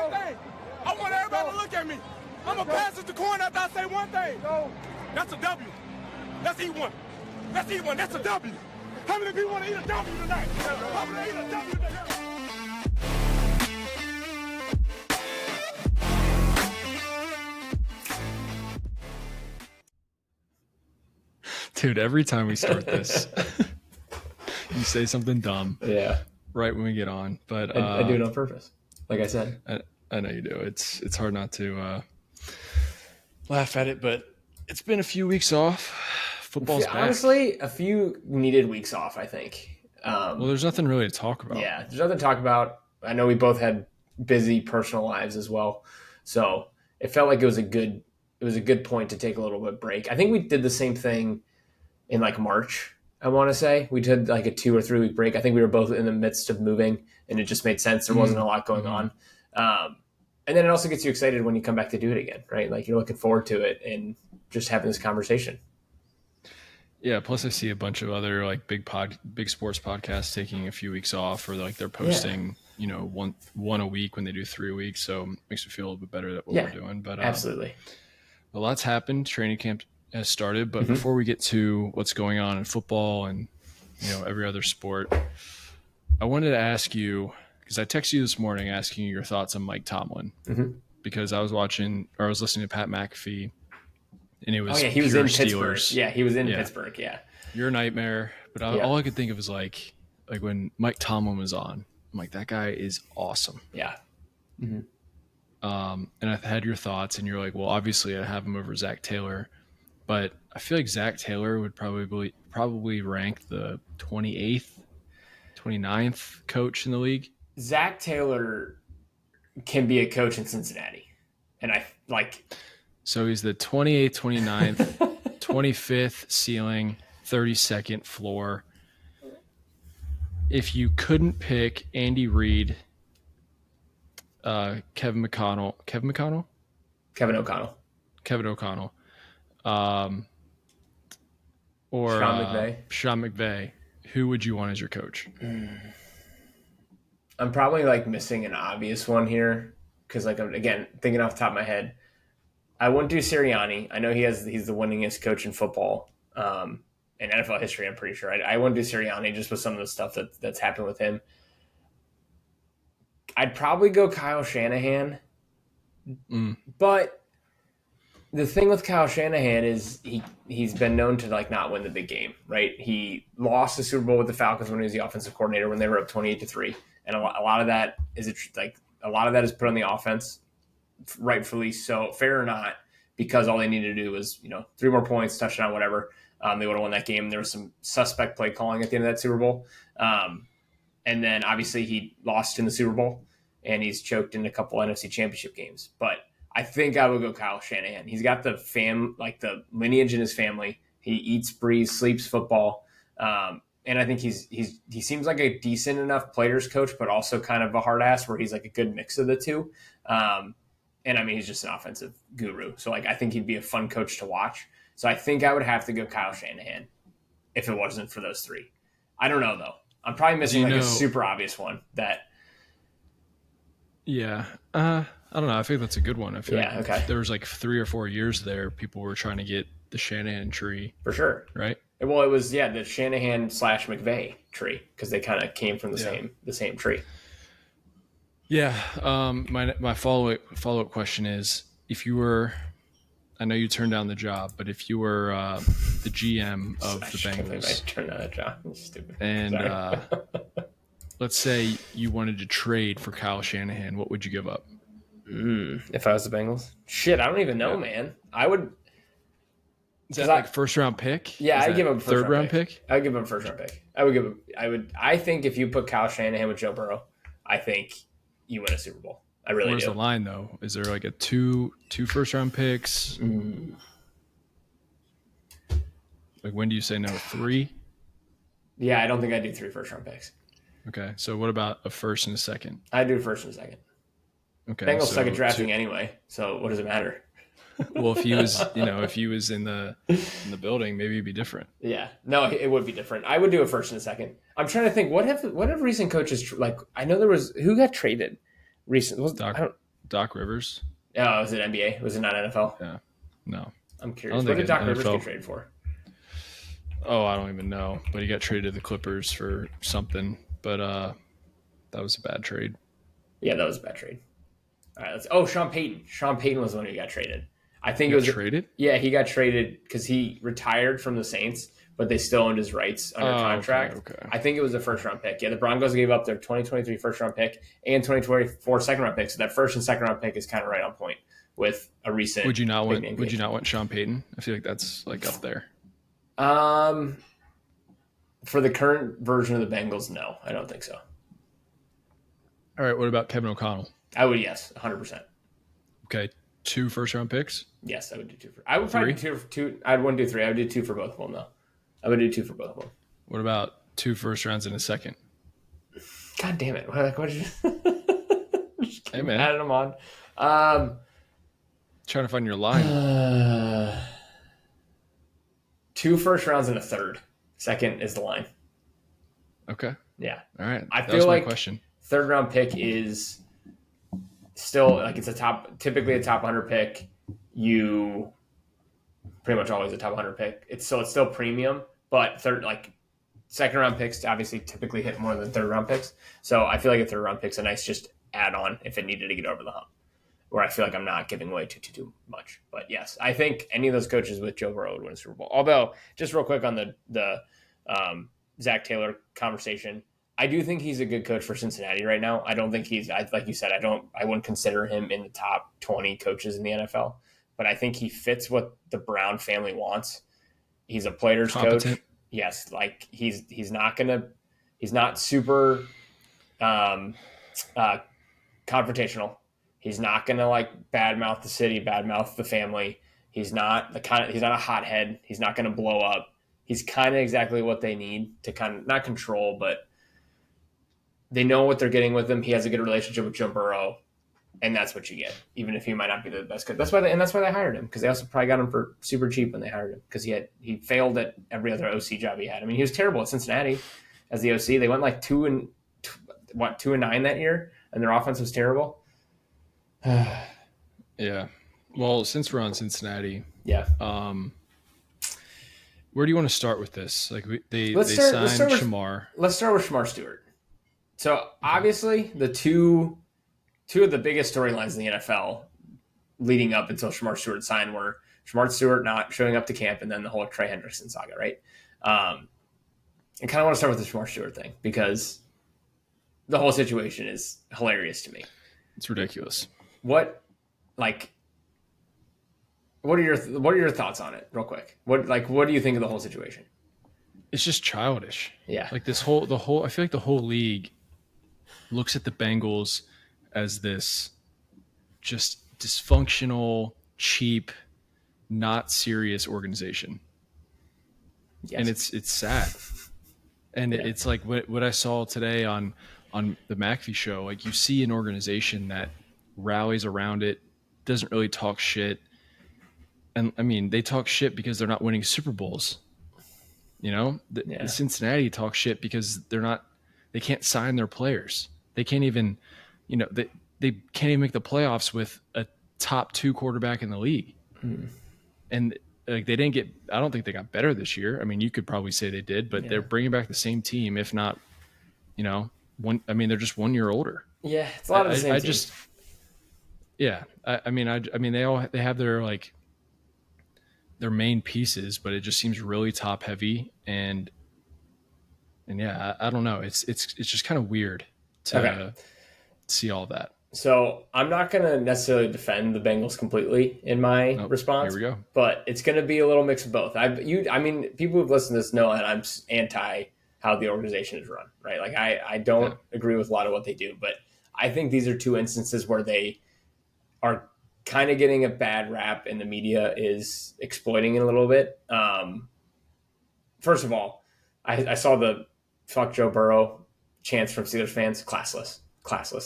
one thing. I want everybody to look at me. I'm going to pass it to corner after I say one thing. That's a W. Let's eat one. Let's eat one. That's a W. How many people want to eat a W tonight? How many eat a W tonight? Dude, every time we start this, you say something dumb. Yeah. Right when we get on. But I do it on purpose. Like I said. I know you do. It's hard not to laugh at it, but it's been a few weeks off. Football's back. Honestly, a few needed weeks off, I think. Well, there's nothing really to talk about. Yeah, there's nothing to talk about. I know we both had busy personal lives as well. So it felt like it was a good point to take a little bit break. I think we did the same thing in like March, I want to say. We did like a 2 or 3 week break. I think we were both in the midst of moving and it just made sense. There wasn't a lot going on. And then it also gets you excited when you come back to do it again, right? Like you're looking forward to it and just having this conversation. Yeah. Plus I see a bunch of other like big sports podcasts taking a few weeks off, or like they're posting, one a week when they do 3 weeks. So it makes me feel a little bit better that what we're doing. But absolutely. A lot's happened. Training camp has started, but before we get to what's going on in football and, every other sport, I wanted to ask you, because I texted you this morning asking you your thoughts on Mike Tomlin, because I was listening to Pat McAfee, and it was he was in Pittsburgh. Steelers. Yeah, he was in Pittsburgh. Yeah, your nightmare. But all I could think of is like when Mike Tomlin was on, I'm like, that guy is awesome. Yeah. And I had your thoughts, and you're like, well, obviously I have him over Zach Taylor, but I feel like Zach Taylor would probably rank the 28th, 29th coach in the league. Zach Taylor can be a coach in Cincinnati. And So he's the 28th, 29th, 25th ceiling, 32nd floor. If you couldn't pick Andy Reid, Kevin O'Connell, or Sean McVay, who would you want as your coach? I'm probably missing an obvious one here because I'm again thinking off the top of my head. I wouldn't do Sirianni. I know he's the winningest coach in football in NFL history. I'm pretty sure. I wouldn't do Sirianni just with some of the stuff that's happened with him. I'd probably go Kyle Shanahan, but the thing with Kyle Shanahan is he's been known to not win the big game, right? He lost the Super Bowl with the Falcons when he was the offensive coordinator when they were up 28-3. And a lot of that is put on the offense, rightfully so, fair or not, because all they needed to do was 3 more points, touchdown, whatever. They would have won that game. There was some suspect play calling at the end of that Super Bowl, and then obviously he lost in the Super Bowl, and he's choked in a couple NFC Championship games. But I think I would go Kyle Shanahan. He's got the the lineage in his family. He eats, breathes, sleeps football. And I think he seems like a decent enough players coach, but also kind of a hard ass where he's a good mix of the two. And I mean, he's just an offensive guru. So I think he'd be a fun coach to watch. So I think I would have to go Kyle Shanahan if it wasn't for those 3. I don't know though. I'm probably missing a super obvious one that. Yeah. I don't know. I think that's a good one. I feel like there was 3 or 4 years there. People were trying to get the Shanahan tree. For sure. Right. Well, it was the Shanahan / McVay tree because they kind of came from the same tree. Yeah. My follow up question is, if you were, I know you turned down the job, but if you were the GM of the Bengals, I turned down a job. I'm stupid. And let's say you wanted to trade for Kyle Shanahan, what would you give up? If I was the Bengals, shit, I don't even know, man. I would. Is that first round pick? Yeah, I'd give him a third round pick. I'd give him a first round pick. I think if you put Kyle Shanahan with Joe Burrow, I think you win a Super Bowl. I really do. Where's the line though? Is there a two first round picks? When do you say no? 3? Yeah, I don't think I'd do 3 first round picks. Okay, so what about a first and a second? I'd do first and a second. Okay, Bengals suck at drafting anyway, so what does it matter? Well, if he was, in the building, maybe it'd be different. Yeah, no, it would be different. I would do a first and a second. I'm trying to think what have recent coaches I know there was who got traded recently. Doc Rivers? Oh, was it NBA? Was it not NFL? Yeah. No. I'm I curious. don't What think did Doc NFL. Rivers get traded for? Oh, I don't even know. But he got traded to the Clippers for something. But that was a bad trade. Yeah, that was a bad trade. All right, Sean Payton. Sean Payton was the one who got traded. I think He it was traded? Yeah, he got traded because he retired from the Saints, but they still owned his rights under contract. Okay. I think it was a first-round pick. Yeah, the Broncos gave up their 2023 first-round pick and 2024 second-round pick. So that first and second-round pick is kind of right on point with a recent. Would you not want Sean Payton? I feel like that's like up there. For the current version of the Bengals, no, I don't think so. All right. What about Kevin O'Connell? I would, yes, 100%. Okay. 2 first-round picks? Yes, I would do 2. I would probably do 2. I wouldn't do 3. I would do 2 for both of them, though. I would do 2 for both of them. What about 2 first rounds and a second? God damn it! What did you? Hey man, adding them on. Trying to find your line. 2 first rounds and a third. Second is the line. Okay. Yeah. All right. I that feel was my like question. Third round pick is still like it's typically a top 100 pick. You pretty much always a top 100 pick. It's still premium, but second round picks obviously typically hit more than third round picks. So I feel like a third round pick's a nice just add on if it needed to get over the hump, where I feel like I'm not giving away too much. But yes, I think any of those coaches with Joe Burrow would win a Super Bowl. Although, just real quick on the Zach Taylor conversation, I do think he's a good coach for Cincinnati right now. I don't think like you said, I wouldn't consider him in the top 20 coaches in the NFL, but I think he fits what the Brown family wants. He's a player's coach. Yes, like he's not super confrontational. He's not gonna like badmouth the city, badmouth the family. He's not a hothead. He's not gonna blow up. He's kind of exactly what they need to kind of not control, but they know what they're getting with him. He has a good relationship with Joe Burrow, and that's what you get, even if he might not be the best coach. That's why they hired him, because they also probably got him for super cheap when they hired him, because he failed at every other OC job he had. I mean, he was terrible at Cincinnati as the OC. They went like 2-9 that year, and their offense was terrible. Yeah. Well, since we're on Cincinnati, yeah. Where do you want to start with this? Like they signed Shamar. Let's start with Shamar Stewart. So obviously the two of the biggest storylines in the NFL leading up until Shamar Stewart signed were Shamar Stewart not showing up to camp, and then the whole Trey Hendrickson saga, right? I kind of want to start with the Shamar Stewart thing because the whole situation is hilarious to me. It's ridiculous. What are your thoughts on it, real quick? What do you think of the whole situation? It's just childish. Yeah. Like the whole I feel like the whole league looks at the Bengals as this just dysfunctional, cheap, not serious organization. Yes. And it's sad. And it's like what I saw today on the McAfee show. Like you see an organization that rallies around it, doesn't really talk shit. And I mean, they talk shit because they're not winning Super Bowls. You know, the Cincinnati talk shit because they can't sign their players. They can't even, they can't even make the playoffs with a top 2 quarterback in the league. Mm. And like they didn't get, I don't think they got better this year. I mean, you could probably say they did, but they're bringing back the same team, if not, they're just 1 year older. Yeah, it's a lot of the same team. They have their main pieces, but it just seems really top heavy. And I don't know. It's just kind of weird to see all that. So I'm not going to necessarily defend the Bengals completely in my response. Here we go. But it's going to be a little mix of both. People who've listened to this know that I'm anti how the organization is run, right? Like I don't agree with a lot of what they do, but I think these are 2 instances where they are kind of getting a bad rap and the media is exploiting it a little bit. First of all, I saw the fuck Joe Burrow chants from Steelers fans. Classless.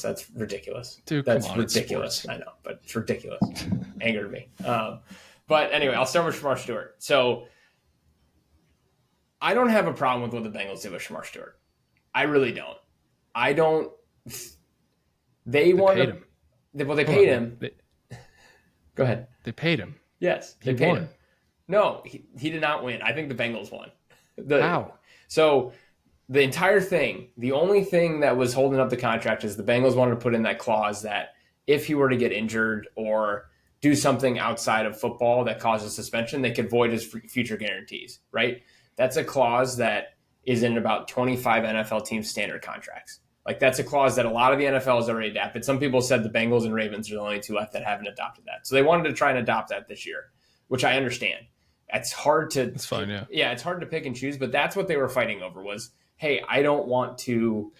That's ridiculous. Dude, that's come on, ridiculous. I know, but it's ridiculous. Angered me. But anyway, I'll start with Shamar Stewart. So I don't have a problem with what the Bengals did with Shamar Stewart. I really don't. They want him. They paid him. Go ahead. They paid him. Yes, they paid him. No, he did not win. I think the Bengals won. How? So the entire thing, the only thing that was holding up the contract is the Bengals wanted to put in that clause that if he were to get injured or do something outside of football that causes suspension, they could void his future guarantees, right? That's a clause that is in about 25 NFL teams' standard contracts. Like, that's a clause that a lot of the NFL has already adapted. Some people said the Bengals and Ravens are the only two left that haven't adopted that. So they wanted to try and adopt that this year, which I understand. It's hard to... It's fine, yeah. Yeah, it's hard to pick and choose, but that's what they were fighting over was, hey, I don't want to...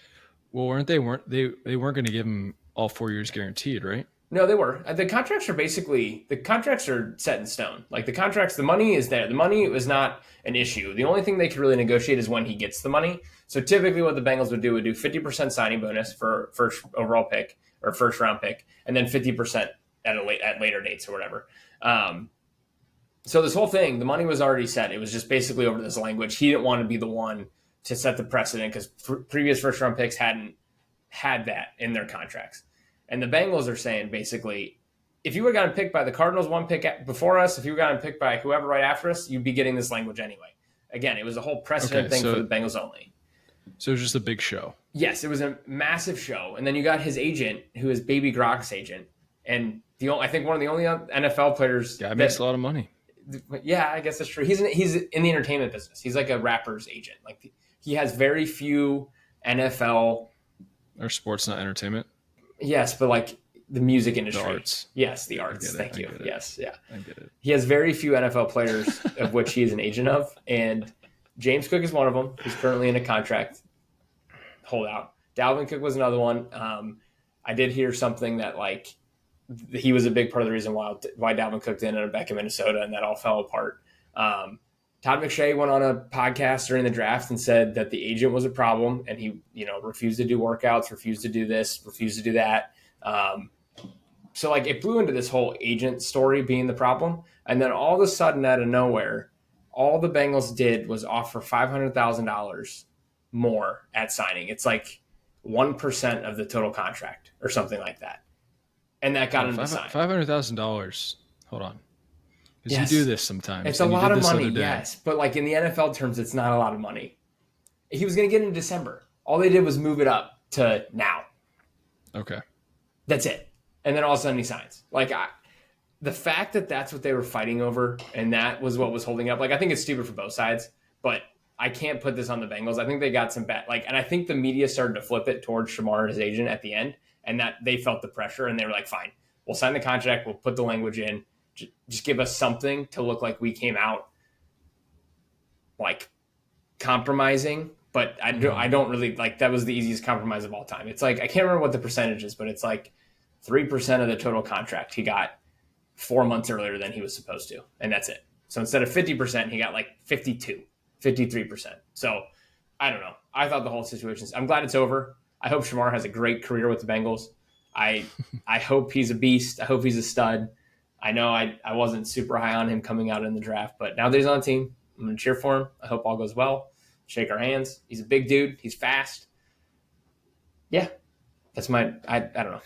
Well, they weren't going to give him all 4 years guaranteed, right? No, they were. The contracts are set in stone. Like, the money is there. The money was not an issue. The only thing they could really negotiate is when he gets the money. So typically what the Bengals would do 50% signing bonus for first overall pick or first round pick, and then 50% at later dates or whatever. So this whole thing, the money was already set. It was just basically over this language. He didn't want to be the one to set the precedent because previous first round picks hadn't had that in their contracts. And the Bengals are saying basically, if you would have gotten picked by the Cardinals one pick before us, if you would have gotten picked by whoever right after us, you'd be getting this language anyway. Again, it was a whole precedent thing for the Bengals only. So it was just a big show. Yes, it was a massive show. And then you got his agent, who is Baby Gronk's agent. And I think one of the only NFL players. Guy makes a lot of money. Yeah, I guess that's true. He's in the entertainment business. He's like a rapper's agent. Like, he has very few NFL. Or sports, not entertainment. Yes, but like the music industry. The arts. Yes, the arts. Thank you. Yes, yeah. I get it. He has very few NFL players of which he is an agent of. And James Cook is one of them. He's currently in a contract holdout. Dalvin Cook was another one. I did hear something that like he was a big part of the reason why Dalvin Cook didn't end up back in Minnesota, and that all fell apart. Todd McShay went on a podcast during the draft and said that the agent was a problem, and he, refused to do workouts, refused to do this, refused to do that. So like it blew into this whole agent story being the problem. And then all of a sudden out of nowhere, all the Bengals did was offer $500,000 more at signing. It's like 1% of the total contract or something like that. And that got him to sign. $500,000. Hold on. Because Yes. you do this sometimes. It's a lot of money, yes. But like in the NFL terms, it's not a lot of money. He was going to get in December. All they did was move it up to now. Okay. That's it. And then all of a sudden he signs. Like the fact that that's what they were fighting over and that was what was holding up. Like, I think it's stupid for both sides, but I can't put this on the Bengals. I think they got some bad, and I think the media started to flip it towards Shamar, his agent, at the end, and that they felt the pressure and they were like, fine, we'll sign the contract. We'll put the language in. Just give us something to look like we came out like compromising. But I don't really like, that was the easiest compromise of all time. It's like, I can't remember what the percentage is, but it's like 3% of the total contract he got 4 months earlier than he was supposed to. And that's it. So instead of 50%, he got like 53%. So I don't know. I thought the whole situation, I'm glad it's over. I hope Shamar has a great career with the Bengals. I hope he's a beast. I hope he's a stud. I know I wasn't super high on him coming out in the draft, but now that he's on the team, I'm going to cheer for him. I hope all goes well. Shake our hands. He's a big dude. He's fast. Yeah. That's I don't know.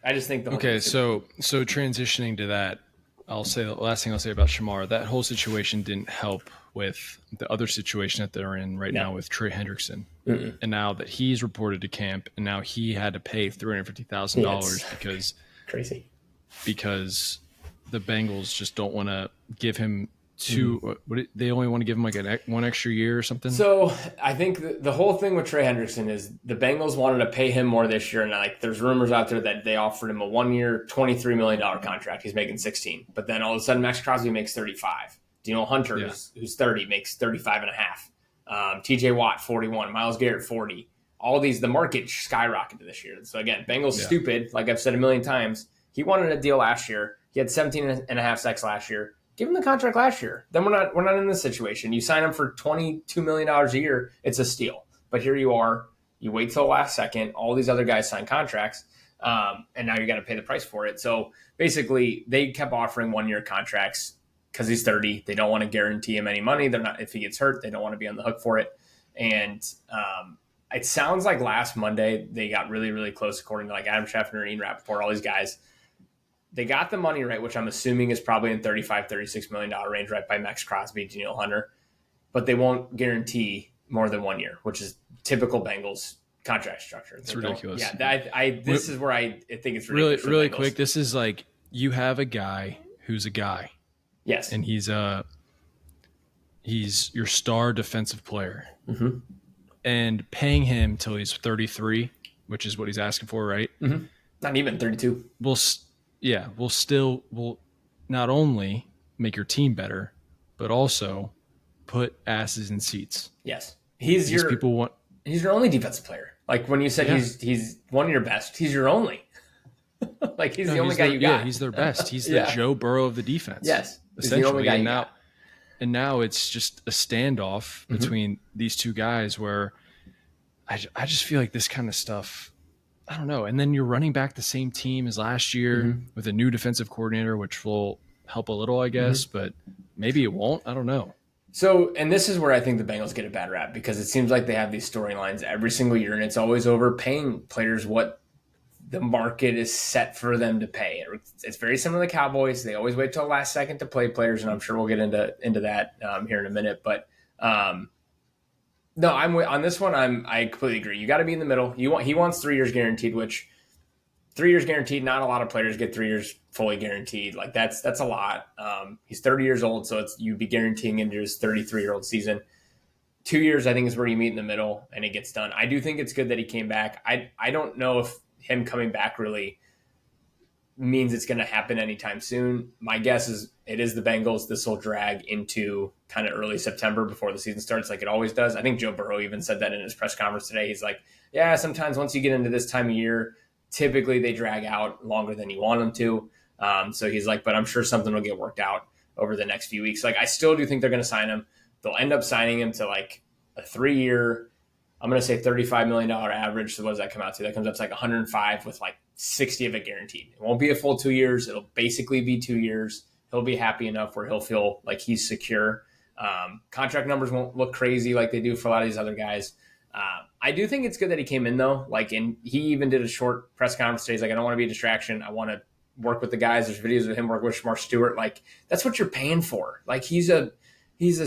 I just think the whole Okay, so transitioning to that, I'll say the last thing I'll say about Shamar, that whole situation didn't help with the other situation that they're in right now with Trey Hendrickson. Mm-mm. And now that he's reported to camp, and now he had to pay $350,000 because the Bengals just don't want to give him they only want to give him like one extra year or something. So I think the whole thing with Trey Hendrickson is the Bengals wanted to pay him more this year. And like, there's rumors out there that they offered him a 1 year, $23 million contract. He's making 16, but then all of a sudden Max Crosby makes 35. Daniel Hunter, who's 30, makes 35 and a half. TJ Watt, 41, Myles Garrett, 40. All these, the market skyrocketed this year. So again, Bengals stupid. Like I've said a million times, he wanted a deal last year. He had 17 and a half sacks last year. Give him the contract last year. Then we're not in this situation. You sign him for $22 million a year. It's a steal. But here you are. You wait till the last second. All these other guys sign contracts. And now you got to pay the price for it. So basically they kept offering 1 year contracts because he's 30. They don't want to guarantee him any money. They're not, if he gets hurt, they don't want to be on the hook for it. And it sounds like last Monday they got really, really close, according to like Adam Schefter, Ian Rappaport, all these guys. They got the money right, which I'm assuming is probably in $35-36 million range, right, by Max Crosby, Daniel Hunter. But they won't guarantee more than 1 year, which is typical Bengals contract structure. It's ridiculous. Yeah, this is where I think it's ridiculous. Really quick. This is like you have a guy who's a guy. Yes, and he's your star defensive player, and paying him till he's 33, which is what he's asking for, right? Mm-hmm. Not even 32. We'll not only make your team better, but also put asses in seats. Yes, he's your only defensive player. Like when you said he's one of your best, he's your only. Like he's the only guy you got. Yeah, he's their best. He's the Joe Burrow of the defense. Yes, essentially. He's the only guy and now it's just a standoff between these two guys where I just feel like this kind of stuff, I don't know. And then you're running back the same team as last year with a new defensive coordinator, which will help a little, I guess, but maybe it won't. I don't know. So, and this is where I think the Bengals get a bad rap because it seems like they have these storylines every single year, and it's always overpaying players what the market is set for them to pay. It's very similar to the Cowboys. They always wait till the last second to play players, and I'm sure we'll get into that here in a minute. But no, on this one. I completely agree. You got to be in the middle. He wants 3 years guaranteed, which 3 years guaranteed. Not a lot of players get 3 years fully guaranteed. Like that's a lot. He's 30 years old, so you'd be guaranteeing into his 33-year-old season. 2 years, I think, is where you meet in the middle, and it gets done. I do think it's good that he came back. I don't know if him coming back really means it's going to happen anytime soon. My guess is it is the Bengals. This will drag into kind of early September before the season starts, like it always does. I think Joe Burrow even said that in his press conference today. He's like, yeah, sometimes once you get into this time of year, typically they drag out longer than you want them to. So he's like, but I'm sure something will get worked out over the next few weeks. Like I still do think they're going to sign him. They'll end up signing him to like a 3-year, I'm going to say $35 million average. So what does that come out to? That comes up to like 105 with like 60 of it guaranteed. It won't be a full 2 years. It'll basically be 2 years. He'll be happy enough where he'll feel like he's secure. Contract numbers won't look crazy like they do for a lot of these other guys. I do think it's good that he came in though. Like, and he even did a short press conference today. He's like, I don't want to be a distraction. I want to work with the guys. There's videos of him working with Shamar Stewart. Like that's what you're paying for. Like he's a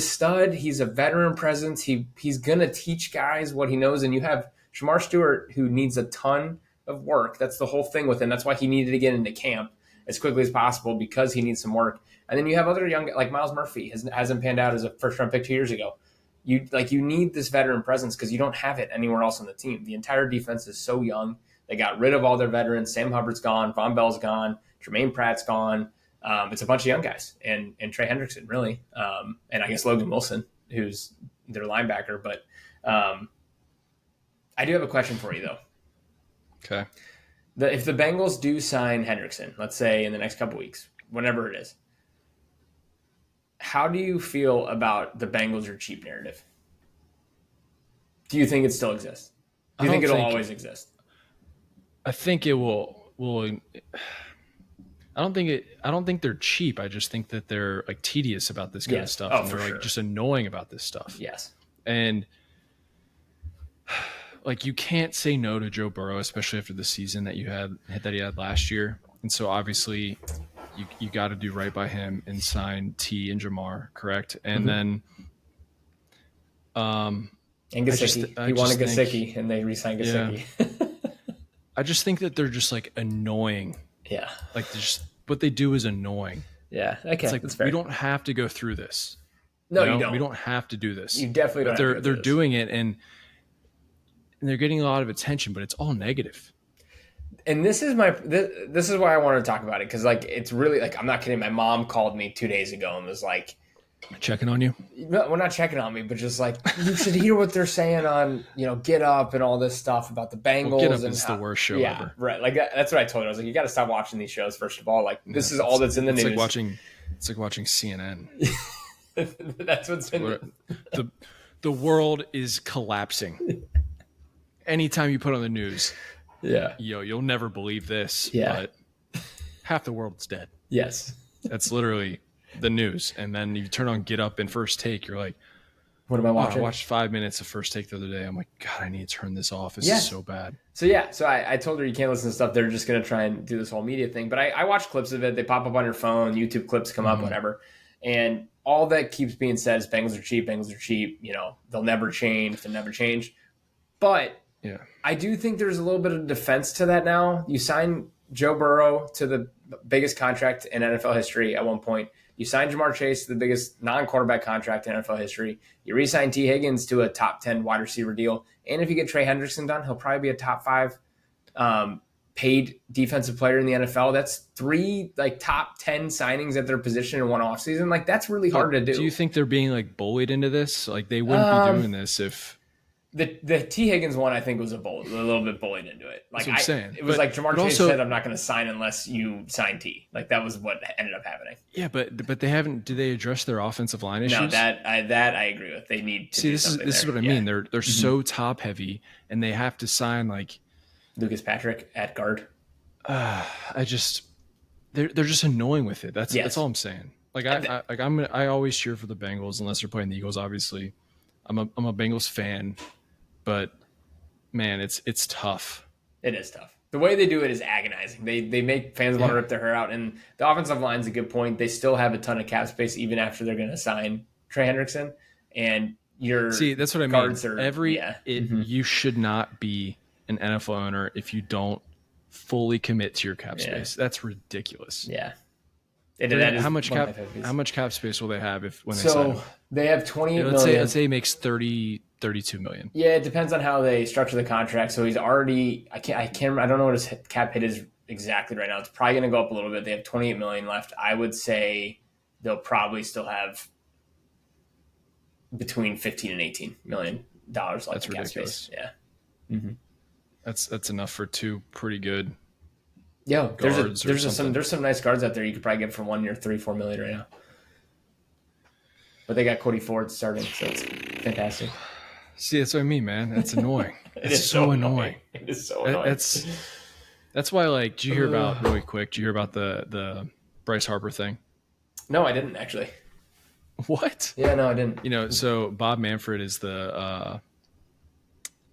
stud. He's a veteran presence. He's going to teach guys what he knows. And you have Shamar Stewart, who needs a ton of work. That's the whole thing with him. That's why he needed to get into camp as quickly as possible because he needs some work. And then you have other young, like Miles Murphy hasn't panned out as a first-round pick 2 years ago. You need this veteran presence because you don't have it anywhere else on the team. The entire defense is so young. They got rid of all their veterans. Sam Hubbard's gone. Von Bell's gone. Jermaine Pratt's gone. It's a bunch of young guys and Trey Hendrickson, really. And I guess Logan Wilson, who's their linebacker. But I do have a question for you, though. Okay. If the Bengals do sign Hendrickson, let's say in the next couple weeks, whenever it is, how do you feel about the Bengals are cheap narrative? Do you think it still exists? Do you think it'll always exist? I think it will. I don't think they're cheap. I just think that they're like tedious about this kind of stuff. Oh, and they're like just annoying about this stuff. Yes. And like you can't say no to Joe Burrow, especially after the season that he had last year. And so obviously you got to do right by him and sign T and Jamar, correct? And then and Gesicki. He wanted Gesicki and they re-signed Gesicki. Yeah. I just think that they're just like annoying. Yeah. Like what they do is annoying. Yeah. Okay. It's like we don't have to go through this. No, you don't. We don't have to do this. You definitely don't. But they're doing it and they're getting a lot of attention, but it's all negative. And this is why I wanted to talk about it because like it's really like I'm not kidding. My mom called me 2 days ago and was like, checking on you? No, well, not checking on me, but just like you should hear what they're saying on Get Up and all this stuff about the Bengals. Well, Get Up is the worst show ever. Right. Like that's what I told her. I was like, you got to stop watching these shows. First of all, like this is all that's in the news. It's like watching CNN. That's what's in the world is collapsing. Anytime you put on the news, you'll never believe this. Yeah. But half the world's dead. Yes. That's literally the news. And then you turn on Get Up and First Take, you're like, What am I Oh, I watching? watched 5 minutes of First Take the other day. I'm like, God, I need to turn this off. This Yes. is so bad. So I told her you can't listen to stuff. They're just going to try and do this whole media thing. But I watch clips of it. They pop up on your phone. YouTube clips come up, whatever. And all that keeps being said is Bengals are cheap. Bengals are cheap. You know, they'll never change. They'll never change. But Yeah. I do think there's a little bit of defense to that now. You sign Joe Burrow to the biggest contract in NFL history at one point. You signed Jamar Chase to the biggest non-quarterback contract in NFL history. You re-signed T. Higgins to a top 10 wide receiver deal. And if you get Trey Hendrickson done, he'll probably be a top 5 paid defensive player in the NFL. That's 3 like top 10 signings at their position in one offseason. Like that's really hard to do. Do you think they're being like bullied into this? Like they wouldn't be doing this if the T. Higgins one, I think, was a little bit bullied into it. Like That's what I'm saying. It was like Jamar Chase also said, "I'm not going to sign unless you sign T." Like that was what ended up happening. Yeah, but they haven't. Do they address their offensive line issues? No, that I agree with. They need to this is what I mean. They're so top heavy, and they have to sign like Lucas Patrick at guard. they're just annoying with it. That's all I'm saying. Like I always cheer for the Bengals unless they're playing the Eagles. Obviously, I'm a Bengals fan, but man, it's tough. It is tough. The way they do it is agonizing. They make fans want to rip their hair out. And the offensive line's a good point. They still have a ton of cap space even after they're going to sign Trey Hendrickson. And that's what I mean. You should not be an NFL owner if you don't fully commit to your cap space. That's ridiculous. Yeah. How much cap space will they have when they sign him? They have $28 million. Let's say he makes $32 million. Yeah, it depends on how they structure the contract. So he's already I don't know what his cap hit is exactly right now. It's probably going to go up a little bit. They have $28 million left. I would say they'll probably still have between $15 and $18 million left. That's in cap ridiculous. Space. Yeah. Mm-hmm. That's enough for 2 pretty good. Yeah, there's some nice guards out there you could probably get for 1 year, $3-4 million right now. But they got Cody Ford starting, so it's fantastic. See, that's what I mean, man. That's annoying. It's so annoying. It is so annoying. That's why. Like, did you hear about really quick? Did you hear about the Bryce Harper thing? No, I didn't actually. What? Yeah, no, I didn't. You know, so Bob Manfred is the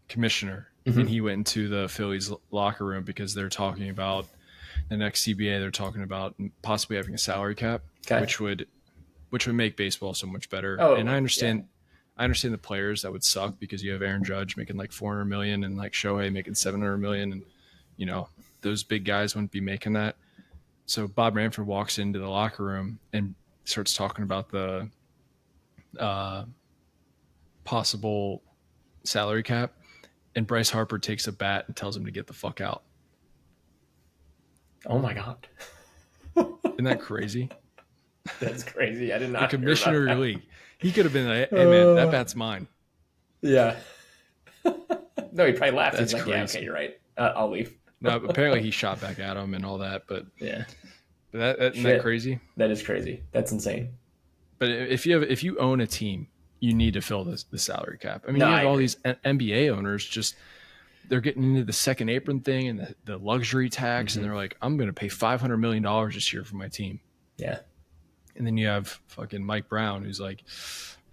commissioner, and he went into the Phillies locker room because they're talking about the next CBA. They're talking about possibly having a salary cap, which would make baseball so much better. And I understand the players that would suck because you have Aaron Judge making like $400 million and like Shohei making $700 million, and you know those big guys wouldn't be making that. So Bob Manfred walks into the locker room and starts talking about the possible salary cap, and Bryce Harper takes a bat and tells him to get the fuck out. Oh my God. Isn't that crazy? That's crazy. I did not. The commissioner of the league. He could have been like, hey man, that bat's mine. Yeah. No, he probably laughed. That's He's like, crazy. yeah, okay, you're right. I'll leave. No, apparently he shot back at him and all that, but yeah. But isn't that crazy? That is crazy. That's insane. But if you own a team, you need to fill the salary cap. I mean, you have all these NBA owners they're getting into the second apron thing and the luxury tax, and they're like, I'm going to pay $500 million this year for my team. Yeah. And then you have fucking Mike Brown, who's like,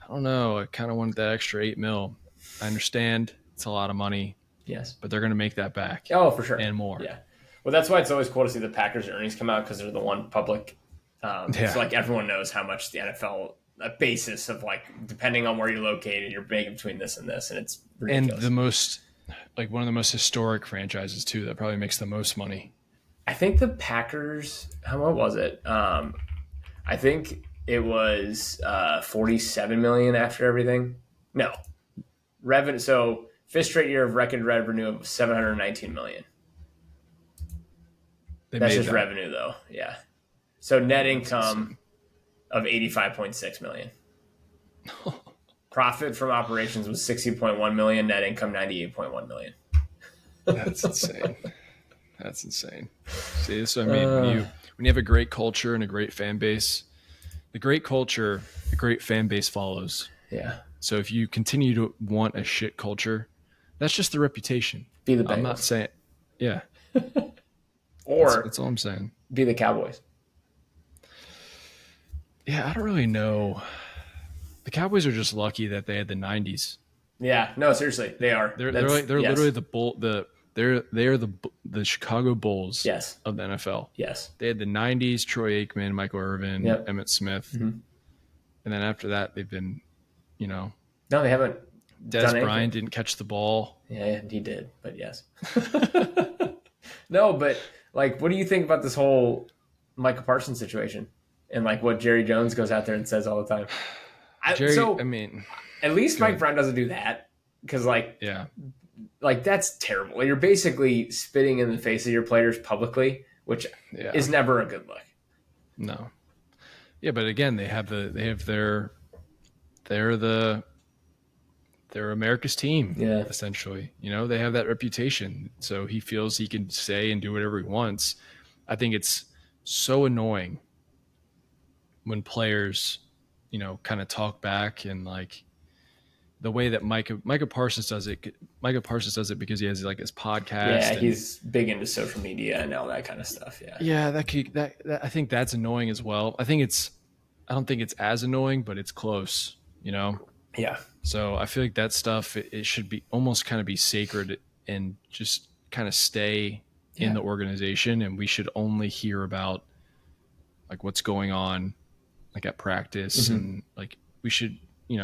I don't know, I kind of want that extra $8 million. I understand it's a lot of money. Yes. But they're going to make that back. Oh, for sure. And more. Yeah. Well, that's why it's always cool to see the Packers earnings come out because they're the one public. So like everyone knows how much the NFL basis of like, depending on where you're located, you're making between this and this. And it's ridiculous. And one of the most historic franchises too, that probably makes the most money. I think the Packers, what was it? I think it was $47 million after everything. No. Revenue. So fifth straight year of record revenue of $719 million. That's just revenue though. Yeah. So net income of $85.6 million. Profit from operations was $60.1 million. Net income $98.1 million. That's insane. That's insane. See, this is what I mean. When you have a great culture and a great fan base, the great culture, the great fan base follows. Yeah. So if you continue to want a shit culture, that's just the reputation. Be the Bengals. I'm not saying, yeah. Or that's all I'm saying. Be the Cowboys. Yeah, I don't really know. The Cowboys are just lucky that they had the '90s. Yeah, no, seriously, they are. They're yes. literally the Chicago Bulls Yes. of the NFL. Yes. They had the '90s, Troy Aikman, Michael Irvin, Yep. Emmitt Smith, and then after that they've been, No, they haven't. Des Bryant didn't catch the ball. Yeah, he did, but yes. No, but like, what do you think about this whole Micah Parsons situation and like what Jerry Jones goes out there and says all the time? At least Mike Brown doesn't do that because like that's terrible. You're basically spitting in the face of your players publicly, which is never a good look. No. Yeah, but again, they're America's team, essentially. They have that reputation. So he feels he can say and do whatever he wants. I think it's so annoying when players, kind of talk back and like the way that Micah Parsons does it. Micah Parsons does it because he has like his podcast. Yeah, he's big into social media and all that kind of stuff. Yeah. Yeah, that I think that's annoying as well. I don't think it's as annoying, but it's close, Yeah. So I feel like that stuff, it should be almost kind of be sacred and just kind of stay in the organization. And we should only hear about like what's going on like at practice and like we should, we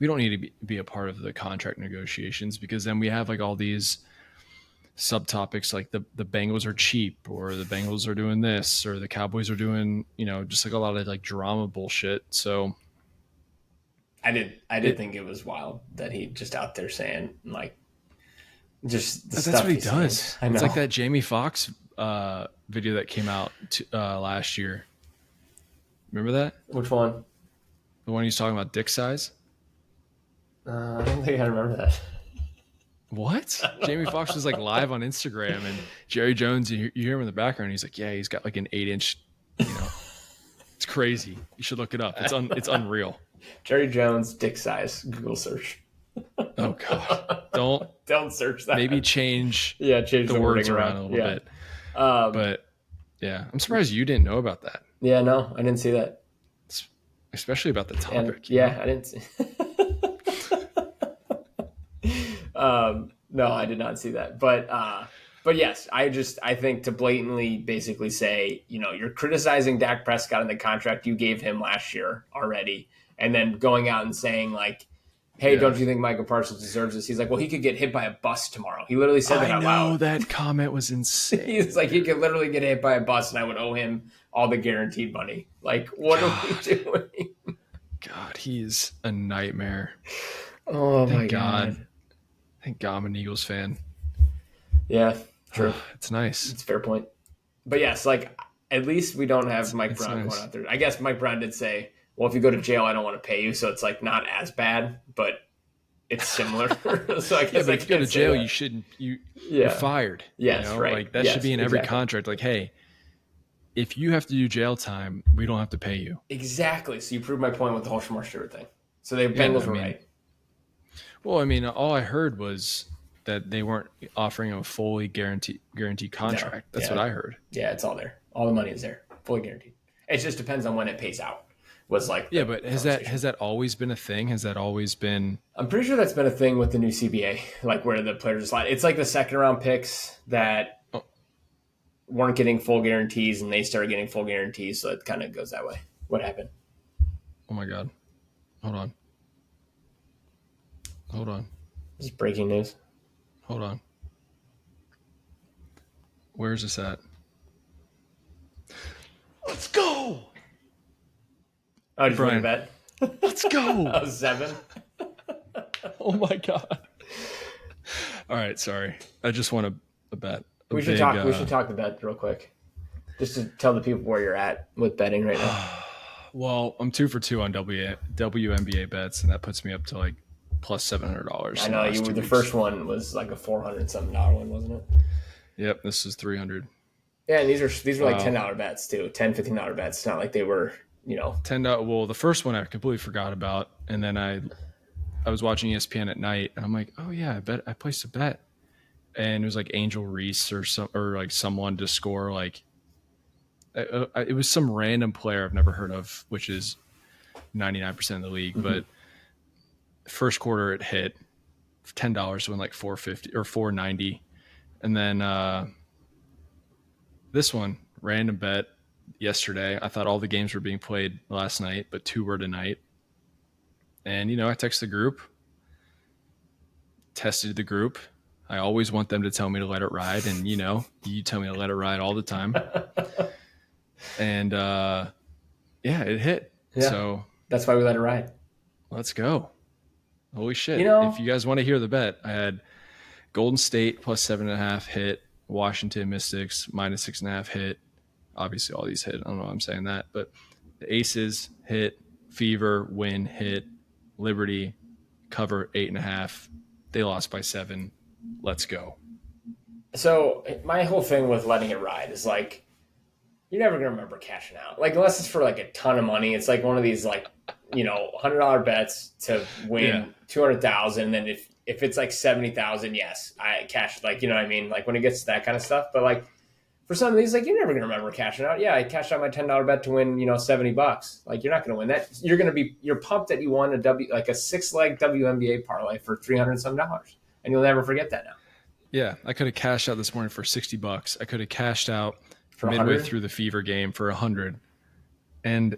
don't need to be a part of the contract negotiations because then we have like all these subtopics like the Bengals are cheap or the Bengals are doing this or the Cowboys are doing, just like a lot of like drama bullshit. So I did think it was wild that he just out there saying like just the that's stuff what he does. I know. It's like that Jamie Foxx video that came out last year. Remember that? Which one? The one he's talking about dick size? I don't think I remember that. What? Jamie Foxx was like live on Instagram and Jerry Jones, you hear him in the background. He's like, yeah, he's got like an 8-inch, it's crazy. You should look it up. It's unreal. Jerry Jones, dick size, Google search. Oh God. Don't search that. Maybe change the words around a little bit. But yeah, I'm surprised you didn't know about that. Yeah, no, I didn't see that. Especially about the topic. I didn't see. No, I did not see that. But yes, I think to blatantly basically say, you're criticizing Dak Prescott and the contract you gave him last year already, and then going out and saying like, hey, don't you think Micah Parsons deserves this? He's like, well, he could get hit by a bus tomorrow. He literally said that out loud. I know, that comment was insane. He's like, he could literally get hit by a bus and I would owe him all the guaranteed money. Like, what are we doing? God, he's a nightmare. Oh, my God. Thank God I'm an Eagles fan. Yeah, true. It's nice. It's a fair point. But yes, like, at least we don't have Mike Brown going out there. I guess Mike Brown did say, well, if you go to jail, I don't want to pay you. So it's like not as bad, but it's similar. So I guess but if you go to jail, you shouldn't. You're fired. Yes, right. Like that should be in every contract. Like, hey, if you have to do jail time, we don't have to pay you. Exactly. So you proved my point with the whole Shamar Stewart thing. So the Bengals were right. Well, I mean, all I heard was that they weren't offering a fully guaranteed contract. That's what I heard. Yeah, it's all there. All the money is there, fully guaranteed. It just depends on when it pays out. Was like but has that always been a thing? Has that always been? I'm pretty sure that's been a thing with the new CBA, like where the players slide. It's like the second round picks that weren't getting full guarantees, and they started getting full guarantees, so it kind of goes that way. What happened? Oh my God! Hold on. This is breaking news. Hold on. Where's this at? Let's go. Oh, did Brian, you win a bet? Let's go. 7. Oh my God. All right, sorry. I just want a bet. We should talk the bet real quick, just to tell the people where you're at with betting right now. Well, I'm 2 for 2 on WNBA bets, and that puts me up to like plus $700. I know you were the first one was like a $400-something one, wasn't it? Yep, this is $300. Yeah, and these were like $10 bets too, $10, $15 bets. It's not like they were, $10. Well, the first one I completely forgot about, and then I was watching ESPN at night, and I'm like, oh yeah, I placed a bet, and it was like Angel Reese or like someone to score like it was some random player I've never heard of, which is 99% of the league. But first quarter it hit $10 to win like 450 or 490. And then this one, random bet yesterday. I thought all the games were being played last night, but 2 were tonight. And, I texted the group, tested the group. I always want them to tell me to let it ride. And, you tell me to let it ride all the time. And, it hit. Yeah, so that's why we let it ride. Let's go. Holy shit. If you guys want to hear the bet, I had Golden State plus 7.5 hit, Washington Mystics minus 6.5 hit. Obviously, all these hit. I don't know why I'm saying that, but the Aces hit, Fever win hit, Liberty cover 8.5. They lost by 7. Let's go. So my whole thing with letting it ride is like, you're never gonna remember cashing out. Like, unless it's for like a ton of money. It's like one of these like, $100 bets to win 200,000. And then if it's like 70,000, yes, I cash. Like, you know what I mean? Like when it gets to that kind of stuff. But like for some of these, like, you're never gonna remember cashing out. Yeah, I cashed out my $10 bet to win, $70. Like, you're not gonna win that. You're pumped that you won a 6-leg WNBA parlay for $300 some, and you'll never forget that now. Yeah, I could have cashed out this morning for $60. I could have cashed out for midway through the Fever game for 100. And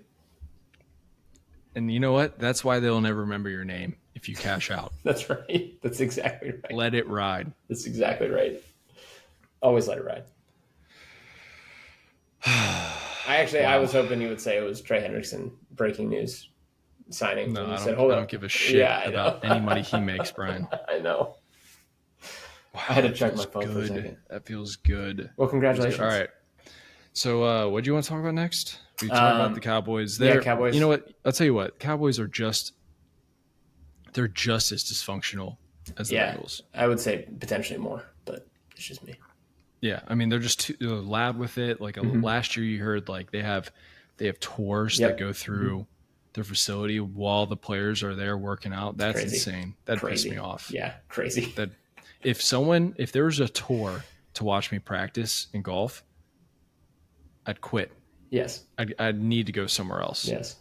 you know what? That's why they'll never remember your name if you cash out. That's right. That's exactly right. Let it ride. That's exactly right. Always let it ride. I was hoping you would say it was Trey Hendrickson breaking news signing. No, I don't give a shit about any money he makes, Brian. I know. Wow, I had to check my phone for a second. That feels good. Well, congratulations. All right. So what do you want to talk about next? We talk about the Cowboys. Cowboys. You know what? I'll tell you what. Cowboys are they're just as dysfunctional as the Bengals. I would say potentially more, but it's just me. Yeah, I mean they're just they're lab with it. Like last year, you heard like they have tours that go through their facility while the players are there working out. That's insane. That pissed me off. Yeah, crazy. That if there was a tour to watch me practice in golf, I'd quit. Yes, I'd need to go somewhere else. Yes,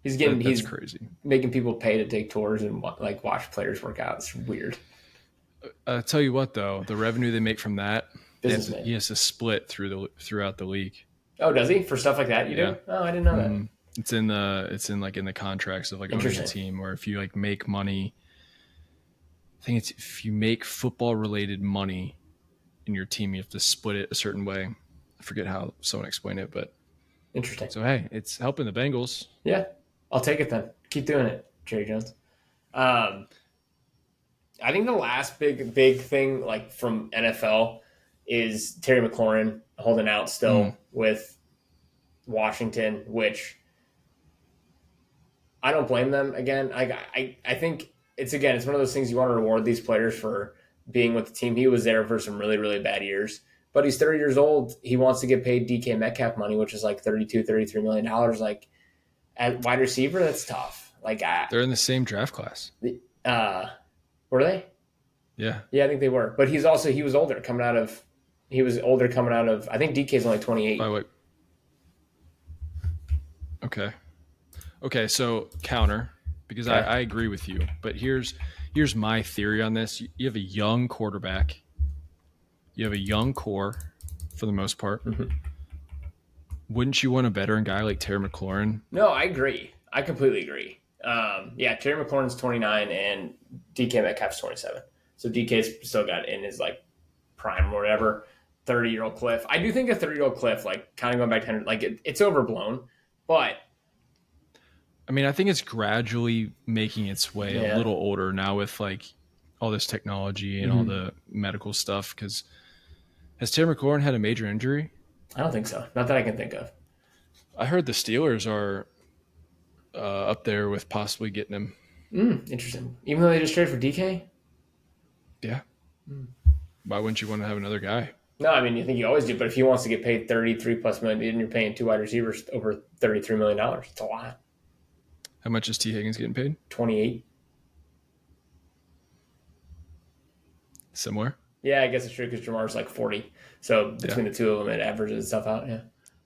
he's crazy. Making people pay to take tours and like watch players work out. It's weird. I'll tell you what, though, the revenue they make from that, he has to split throughout the league. Oh, does he? For stuff like that, you do? Oh, I didn't know that. It's in the contracts of like owning a team, or if you like make money. I think it's if you make football related money in your team, you have to split it a certain way. I forget how someone explained it, but interesting. So hey, it's helping the Bengals. Yeah, I'll take it then. Keep doing it, Jerry Jones. I think the last big thing like from NFL is Terry McLaurin holding out still with Washington, which I don't blame them. Again, I think it's one of those things you want to reward these players for being with the team. He was there for some really, really bad years, but he's 30 years old. He wants to get paid DK Metcalf money, which is like $33 million. Like at wide receiver, that's tough. Like they're in the same draft class. Were they? Yeah. Yeah, I think they were. But he was older coming out of I think DK's only 28. By what? Okay, so counter, because I agree with you. But here's my theory on this. You have a young quarterback. You have a young core for the most part. Mm-hmm. Wouldn't you want a veteran guy like Terry McLaurin? No, I agree. I completely agree. Terry McLaurin's 29 and DK Metcalf's 27. So DK's still got in his like prime or whatever. 30-year-old Cliff. I do think a 30-year-old Cliff, like kind of going back to 100, like it's overblown, but I mean, I think it's gradually making its way a little older now with like all this technology and all the medical stuff. Because has Terry McLaurin had a major injury? I don't think so. Not that I can think of. I heard the Steelers are up there with possibly getting him. Interesting. Even though they just traded for DK? Yeah. Why wouldn't you want to have another guy? No, I mean, you think you always do, but if he wants to get paid $33+ million and you're paying 2 wide receivers over $33 million, it's a lot. How much is T. Higgins getting paid? 28. Similar? Yeah, I guess it's true because Jamar's like 40. So between the two of them, it averages itself out, yeah.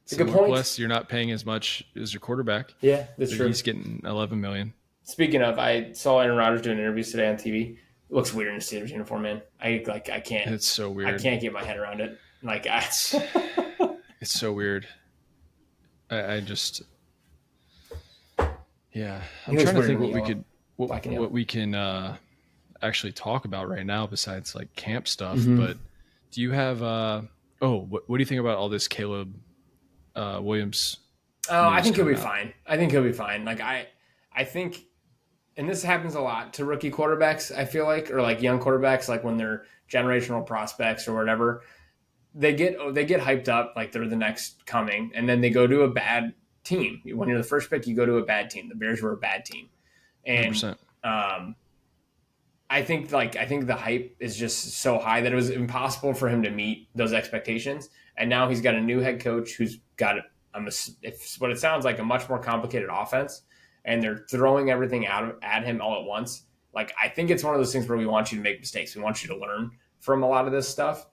It's a good point. Plus, you're not paying as much as your quarterback. Yeah, that's true. He's getting $11 million. Speaking of, I saw Aaron Rodgers doing interviews today on TV. It looks weird in a Steelers uniform, man. I can't. It's so weird. I can't get my head around it. It's so weird. I just, yeah. I'm trying to think what we can actually talk about right now besides like camp stuff. But do you have? What do you think about all this Caleb Williams? Oh, I think he'll be fine. I think he'll be fine. Like I think, and this happens a lot to rookie quarterbacks, I feel like, or like young quarterbacks, like when they're generational prospects or whatever, they get hyped up like they're the next coming, and then they go to a bad team. When you're the first pick, you go to a bad team. The Bears were a bad team, and 100%. I think the hype is just so high that it was impossible for him to meet those expectations. And now he's got a new head coach who's got what it sounds like a much more complicated offense, and they're throwing everything at him all at once. Like, I think it's one of those things where we want you to make mistakes. We want you to learn from a lot of this stuff.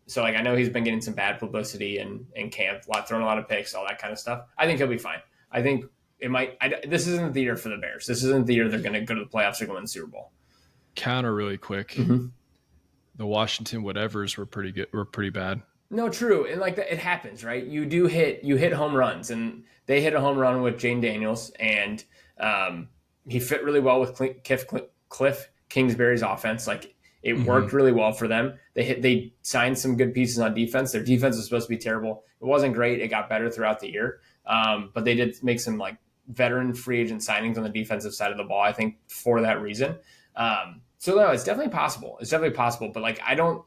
So like, I know he's been getting some bad publicity in camp, throwing a lot of picks, all that kind of stuff. I think he'll be fine. I think it might. This isn't the year for the Bears. This isn't the year they're going to go to the playoffs or go win the Super Bowl. Counter really quick. The Washington whatevers were pretty good. Were pretty bad. No, true, and like that, it happens, right? You hit home runs, and they hit a home run with Jane Daniels, and he fit really well with Cliff Kingsbury's offense. Like, it worked really well for them. They signed some good pieces on defense. Their defense was supposed to be terrible. It wasn't great. It got better throughout the year, but they did make some like veteran free agent signings on the defensive side of the ball, I think, for that reason. So no, it's definitely possible. But like, I don't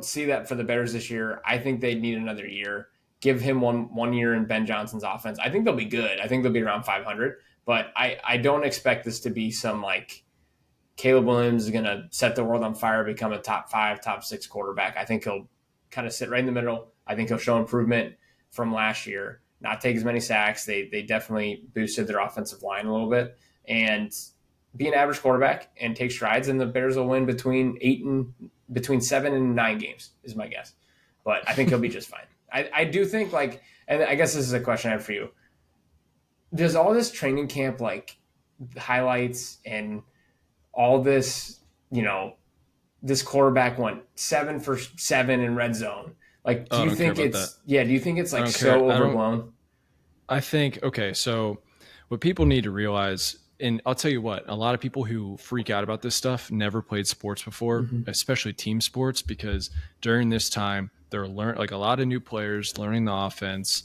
see that for the Bears this year. I think they need another year. Give him one year in Ben Johnson's offense. I think they'll be good. I think they'll be around 500. But I don't expect this to be some like Caleb Williams is going to set the world on fire, become a top 5, top 6 quarterback. I think he'll kind of sit right in the middle. I think he'll show improvement from last year, not take as many sacks. They definitely boosted their offensive line a little bit, and be an average quarterback and take strides, and the Bears will win between 7 and 9 games is my guess. But I think he'll be just fine. I do think, like, and I guess this is a question I have for you. Does all this training camp, like, highlights and all this, this quarterback went 7 for 7 in red zone. Like, do you think it's like so overblown? I think, okay, so what people need to realize, and I'll tell you what, a lot of people who freak out about this stuff never played sports before, especially team sports, because during this time they're like a lot of new players learning the offense,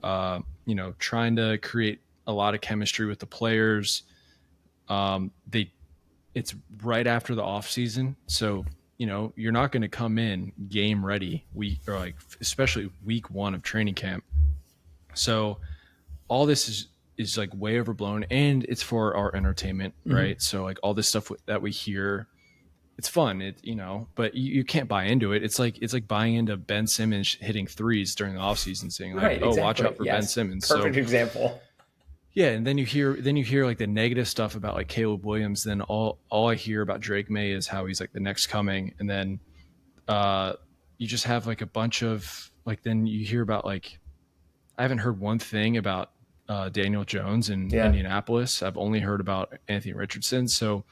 trying to create a lot of chemistry with the players. It's right after the off season, so you're not going to come in game ready especially week 1 of training camp. So all this is like way overblown, and it's for our entertainment, right? So like all this stuff that we hear, it's fun, but you can't buy into it. It's like buying into Ben Simmons hitting threes during the offseason, saying like, exactly. Watch out for Ben Simmons. Perfect example. Yeah, and then you hear like the negative stuff about like Caleb Williams. Then all I hear about Drake May is how he's like the next coming, and then you just have like a bunch of like. Then you hear about like, I haven't heard one thing about Daniel Jones in Indianapolis. I've only heard about Anthony Richardson. So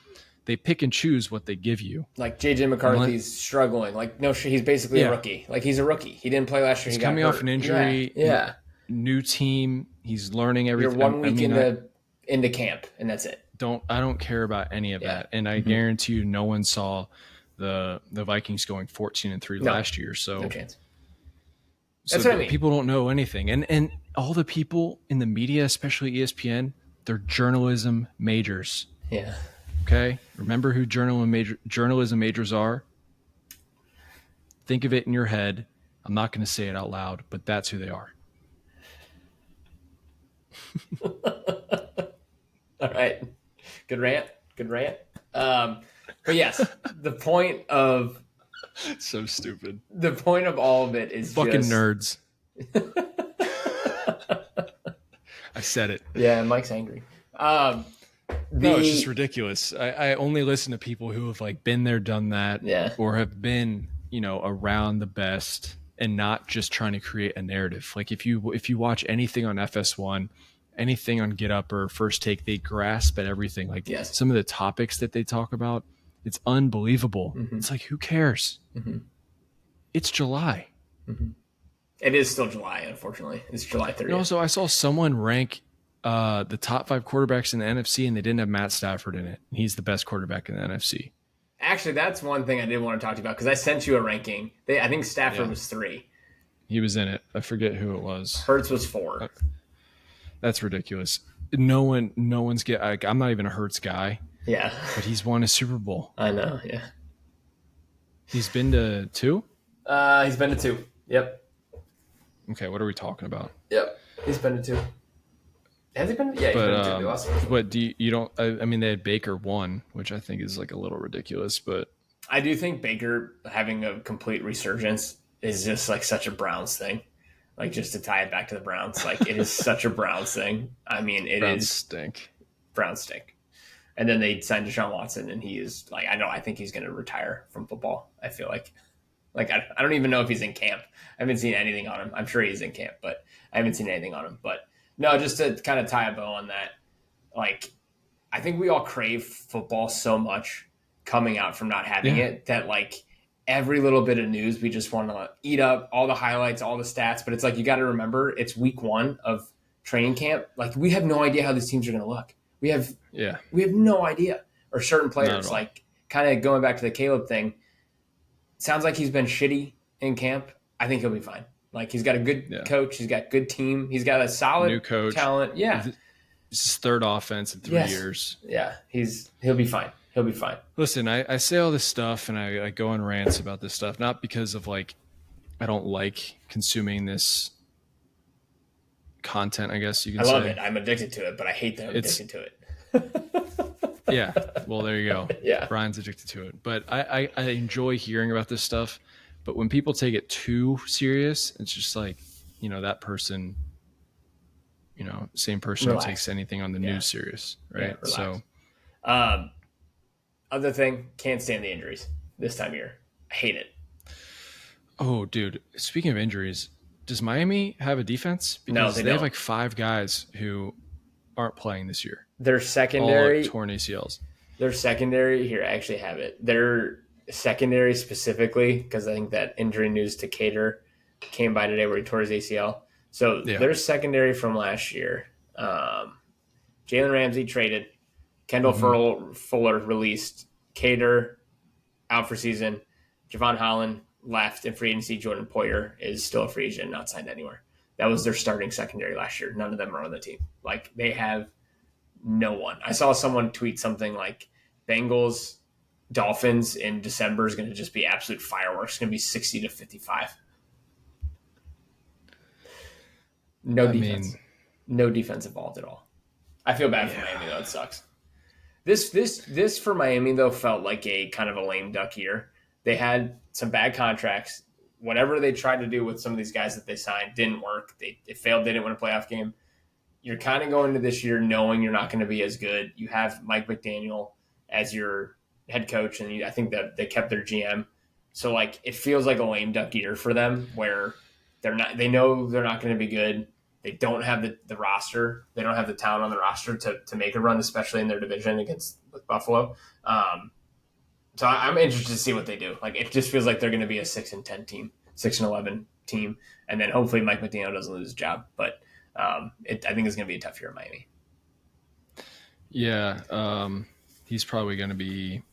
they pick and choose what they give you. Like JJ McCarthy's struggling. Like, no, he's basically a rookie. Like, he's a rookie. He didn't play last year. He's coming off an injury. Yeah. New team. He's learning everything. You're 1 week into camp, and that's it. I don't care about any of that. And I guarantee you, no one saw the Vikings going 14-3 last year. So no chance. That's what I mean. People don't know anything, and all the people in the media, especially ESPN, they're journalism majors. Yeah. Okay. Remember who journalism majors are. Think of it in your head. I'm not going to say it out loud, but that's who they are. All right. Good rant. But yes, the point of so stupid. The point of all of it is fucking nerds. I said it. Yeah, Mike's angry. No, it's just ridiculous. I only listen to people who have like been there, done that, or have been, around the best and not just trying to create a narrative. Like if you watch anything on FS1, anything on Get Up or First Take, they grasp at everything. Like some of the topics that they talk about, it's unbelievable. It's like, who cares? It's July. It is still July, unfortunately. It's July 30th. And also, I saw someone rank the top 5 quarterbacks in the NFC, and they didn't have Matt Stafford in it. He's the best quarterback in the NFC. Actually, that's one thing I did want to talk to you about because I sent you a ranking. I think Stafford was 3. He was in it. I forget who it was. Hurts was 4. That's ridiculous. No one's I'm not even a Hurts guy. Yeah. But he's won a Super Bowl. I know, yeah. He's been to 2? He's been to 2. Yep. Okay, what are we talking about? Yep. He's been to 2. Has he been? Yeah, he's been to 2. But you don't I mean they had Baker 1, which I think is like a little ridiculous, but I do think Baker having a complete resurgence is just like such a Browns thing. Like just to tie it back to the Browns, like it is such a Browns thing. I mean, Browns stink. And then they signed Deshaun Watson, and he is like, I think he's going to retire from football. I feel like I don't even know if he's in camp. I haven't seen anything on him. I'm sure he's in camp, but I haven't seen anything on him. But no, just to kind of tie a bow on that, like I think we all crave football so much coming out from not having it that like every little bit of news, we just want to eat up all the highlights, all the stats. But it's like, you got to remember it's week 1 of training camp. Like we have no idea how these teams are going to look. We have no idea. Or certain players, like kind of going back to the Caleb thing, sounds like he's been shitty in camp. I think he'll be fine. Like he's got a good coach. He's got a good team. He's got a solid new coach. Talent. Yeah. It's his 3rd offense in 3 years. Yeah. He'll be fine. He'll be fine. Listen, I say all this stuff and I go on rants about this stuff, not because of like I don't like consuming this content, I guess you can say. I love it. I'm addicted to it, but I hate that I'm addicted to it. Yeah. Well, there you go. Yeah. Brian's addicted to it. But I enjoy hearing about this stuff. But when people take it too serious, it's just like, that person, same person who takes anything on the news serious, right? So, other thing, can't stand the injuries this time of year. I hate it. Oh, dude. Speaking of injuries, does Miami have a defense? Because no, they have like 5 guys who aren't playing this year. Their secondary. All torn ACLs. Their secondary, here, I actually have it. Their secondary specifically, because I think that injury news to Cater came by today where he tore his ACL. So their secondary from last year, Jalen Ramsey traded, Kendall Fuller released, Cater out for season, Javon Holland left in free agency, Jordan Poyer is still a free agent, not signed anywhere. That was their starting secondary last year. None of them are on the team. Like they have no one. I saw someone tweet something like Bengals Dolphins in December is going to just be absolute fireworks. It's going to be 60-55. No defense involved at all. I feel bad for Miami though. It sucks. This for Miami though felt like a kind of a lame duck year. They had some bad contracts. Whatever they tried to do with some of these guys that they signed didn't work. It failed. They didn't win a playoff game. You're kind of going into this year knowing you're not going to be as good. You have Mike McDaniel as your head coach, and I think that they kept their GM. So like it feels like a lame duck year for them where they're not. They know they're not going to be good. They don't have the roster. They don't have the talent on the roster to make a run, especially in their division with Buffalo. So I'm interested to see what they do. Like it just feels like they're going to be a 6-10 team, 6-11 team, and then hopefully Mike McDaniel doesn't lose his job. But I think it's going to be a tough year in Miami. Yeah, he's probably going to be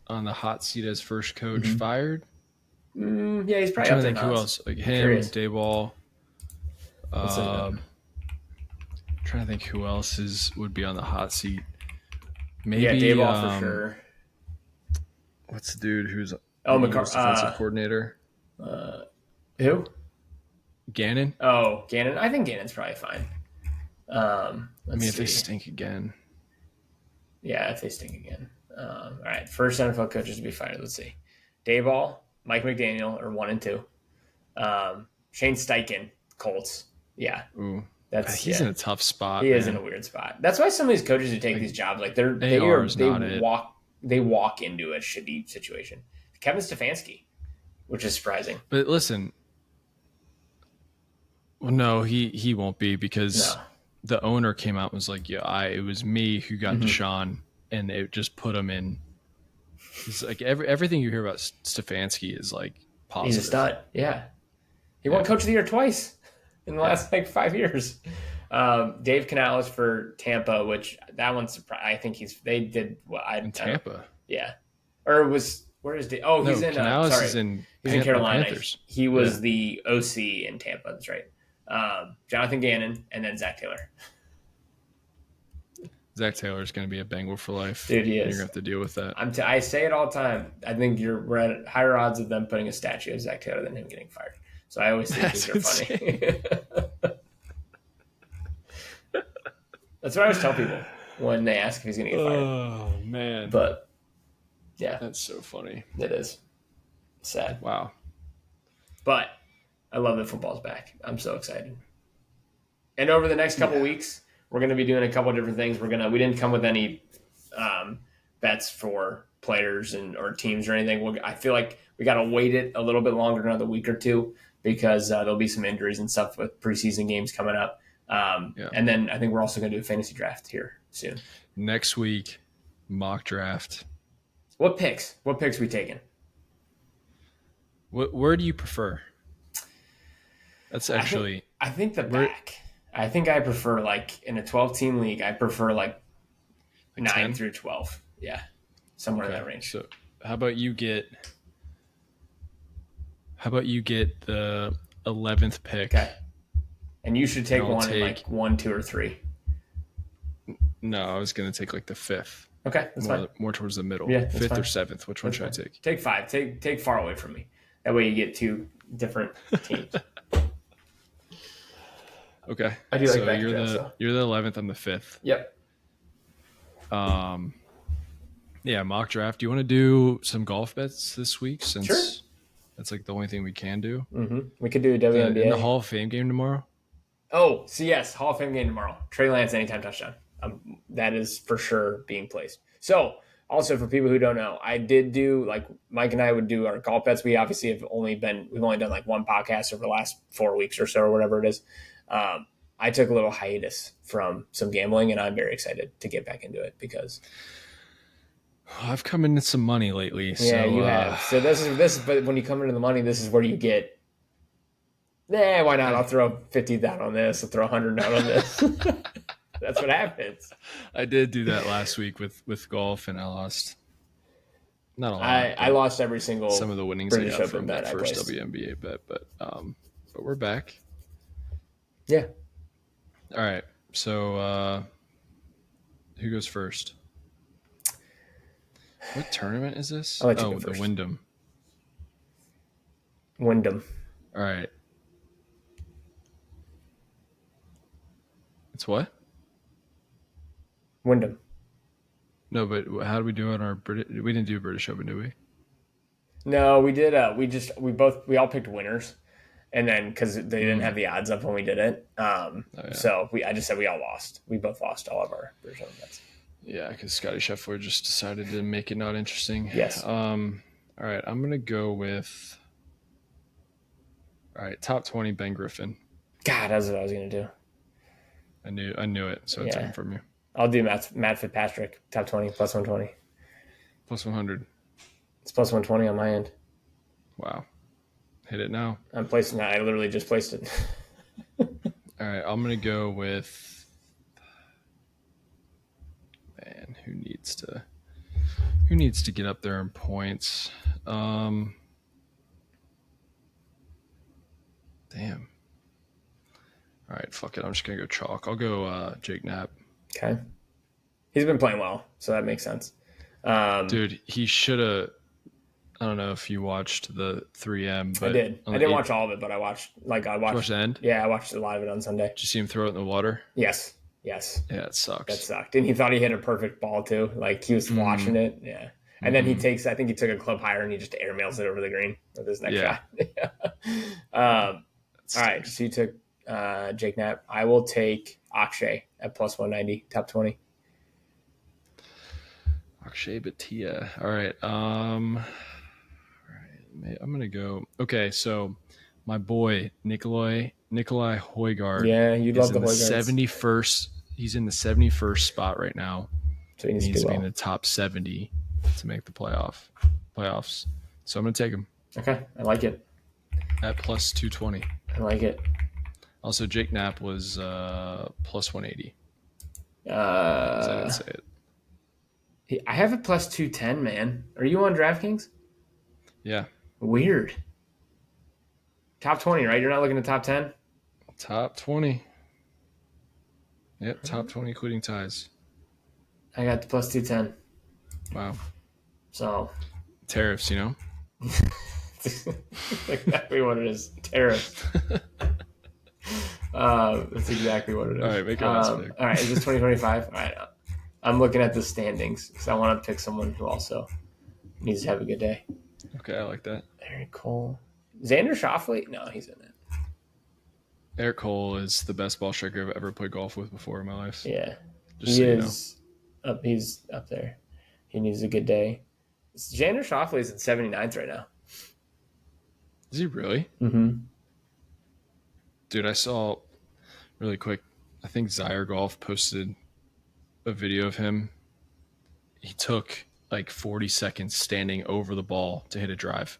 on the hot seat as first coach fired. Yeah, he's probably I'm up trying to there. think who else, like him, Dayball. Trying to think who else would be on the hot seat. Maybe Dayball for sure. What's the dude who's defensive coordinator? Who? Gannon. Oh, Gannon. I think Gannon's probably fine. If they stink again. Yeah, if they stink again. All right, first NFL coaches to be fired. Let's see. Dayball, Mike McDaniel are 1 and 2. Shane Steichen, Colts. Yeah. Ooh. He's in a tough spot. He is in a weird spot. That's why some of these coaches who take these jobs, like they walk into a shitty situation. Kevin Stefanski, which is surprising. But listen, Well, no, he won't be because No. the owner came out and was like, "Yeah, it was me who got Mm-hmm. Deshaun, and it just put him in." He's like everything you hear about Stefanski is like He's a positive. stud. Yeah. He won Yeah, Coach of the Year twice in the last 5 years. Dave Canales for Tampa, which that one's I think they did what in Tampa. Yeah. Or it was, where is Dave? Oh, No, he's in, Canales sorry. is in He's in the Carolina. Panthers. He was Yeah. the OC in Tampa. That's right. Jonathan Gannon and then Zach Taylor. Zach Taylor is going to be a Bengal for life. Dude, he is. You're going to have to deal with that. I say it all the time. I think we're at higher odds of them putting a statue of Zach Taylor than him getting fired. So I always think these are funny. That's what I always tell people when they ask if he's going to get fired. Oh, man. But, yeah. That's so funny. It is. Sad. Wow. But I love that football's back. I'm so excited. And over the next couple weeks, we're going to be doing a couple of different things. We didn't come with any bets for players or teams or anything. I feel like we got to wait it a little bit longer, another week or two, because there'll be some injuries and stuff with preseason games coming up. And then I think we're also going to do a fantasy draft here soon. Next week, mock draft. What picks? What picks we taking? Where do you prefer? That's actually... I think the back. I think I prefer, like, in a 12-team league, I prefer, like 9 10? through 12. Yeah, somewhere in that range. So how about you get the 11th pick? Okay. And you should take one in, like, 1, 2, or 3. No, I was going to take, like, the 5th. Okay, that's fine. More towards the middle. Yeah, 5th fine. or 7th. Which one should I take? Take 5. Take far away from me. That way you get 2 different teams. Okay. I do like so back you're drafts, the though. you're the 11th. I'm the 5th. Yep. Yeah, mock draft. Do you want to do some golf bets this week? Since Sure. that's like the only thing we can do. Mm-hmm. We could do a WNBA. In the Hall of Fame game tomorrow. Oh, so yes, Hall of Fame game tomorrow. Trey Lance anytime touchdown. That is for sure being placed. So, also for people who don't know, I did do, like, Mike and I would do our golf bets. We obviously we've only done like one podcast over the last 4 weeks or so, or whatever it is. I took a little hiatus from some gambling, and I'm very excited to get back into it because I've come into some money lately. Yeah, you have. So this is. But when you come into the money, this is where you get. Why not? I'll throw 50 down on this. I'll throw 100 down on this. That's what happens. I did do that last week with golf, and I lost. Not a lot. I lost every single. Some of the winnings I British got Open from bet that I first placed. WNBA bet, but we're back. Yeah. All right. So who goes first? What tournament is this? I'll let you go the first. Wyndham. Wyndham. All right. It's what? Wyndham. No, but how do we do on our British? We didn't do British Open, did we? No, we did. We all picked winners, and then because they didn't have the odds up when we did it, so I just said we all lost. We both lost all of our British Open bets. Yeah, because Scotty Scheffler just decided to make it not interesting. Yes. All right, I'm gonna go with. All right, top 20, Ben Griffin. God, that's what I was gonna do. I knew it, so I took him from you. I'll do Matt Fitzpatrick, top 20, plus 120. Plus 100. It's plus 120 on my end. Wow. Hit it now. I'm placing that. I literally just placed it. All right, I'm going to go with... Man, who needs to get up there in points? Damn. All right, fuck it. I'm just going to go chalk. I'll go Jake Knapp. Okay. He's been playing well, so that makes sense. Dude, he should have... I don't know if you watched the 3M, but I did. I didn't watch all of it, but I watched. Did you watch the end? Yeah, I watched a lot of it on Sunday. Did you see him throw it in the water? Yes. Yeah, it sucks. That sucked. And he thought he hit a perfect ball too. Like he was watching it. Yeah. And then I think he took a club higher and he just airmails it over the green with his next shot. All right. So you took Jake Knapp. I will take Akshay at plus 190, top 20. Akshay Bhatia. All right. I'm going to go. Okay. So my boy Nikolai Højgaard. Yeah, you'd love the Højgaards. Højgaards. 71st. He's in the 71st spot right now. So he needs to to be in well. the top 70 to make the playoffs. So I'm going to take him. Okay, I like it. At plus 220. I like it. Also, Jake Knapp was plus 180. I didn't say it. I have a plus 210, man. Are you on DraftKings? Yeah. Weird. Top 20, right? You're not looking at top 10? Top 20. Yep, top 20, including ties. I got the plus 210. Wow. So. Tariffs, you know? That's exactly what it is. Tariffs. That's exactly what it is. All right, make your last pick. All right, is this 2025? All right. I'm looking at the standings because I want to pick someone who also needs to have a good day. Okay, I like that. Eric Cole. Xander Schauffele? No, he's in it. Eric Cole is the best ball striker I've ever played golf with before in my life. Yeah. Just he so is you know. He's up there. He needs a good day. Xander Schauffele is in 79th right now. Is he really? Mm-hmm. Dude, I saw really quick. I think Zyre Golf posted a video of him. He took like 40 seconds standing over the ball to hit a drive.